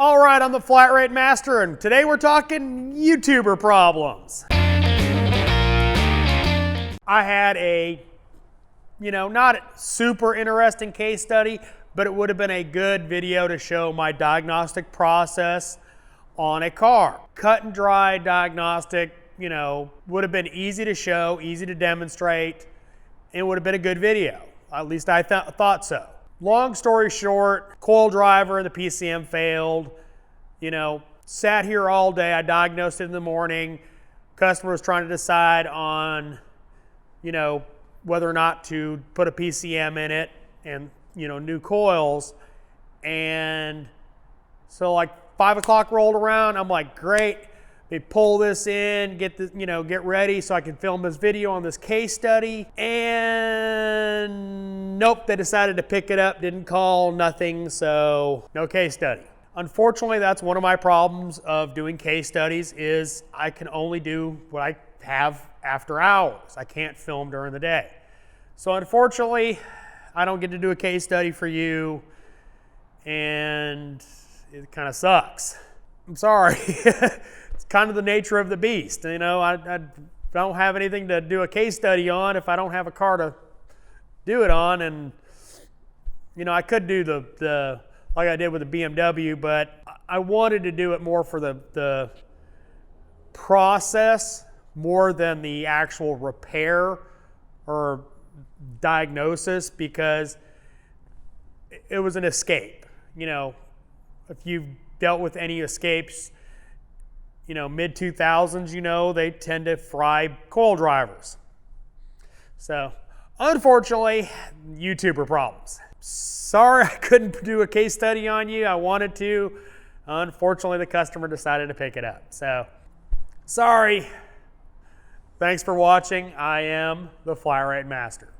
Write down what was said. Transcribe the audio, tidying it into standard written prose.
All right, I'm the Flat Rate Master, and today we're talking YouTuber problems. I had a, not super interesting case study, but it would have been a good video to show my diagnostic process on a car. Cut and dry diagnostic, would have been easy to show, easy to demonstrate, and it would have been a good video. At least I thought so. Long story short, coil driver in the PCM failed. Sat here all day. I diagnosed it in the morning. Customer was trying to decide on, whether or not to put a PCM in it and, new coils. And so like 5 o'clock rolled around. I'm like, great. They pull this in, get ready so I can film this video on this case study. And nope, they decided to pick it up, didn't call, nothing, so no case study. Unfortunately, that's one of my problems of doing case studies is I can only do what I have after hours. I can't film during the day. So unfortunately, I don't get to do a case study for you, and it kind of sucks. I'm sorry. It's kind of the nature of the beast. I don't have anything to do a case study on if I don't have a car to do it on. And, I could do the like I did with the BMW, but I wanted to do it more for the process more than the actual repair or diagnosis, because it was an escape. If you've dealt with any escapes, mid-2000s, they tend to fry coil drivers. So, unfortunately, YouTuber problems. Sorry I couldn't do a case study on you. I wanted to. Unfortunately, the customer decided to pick it up. So, sorry. Thanks for watching. I am the Flat Rate Master.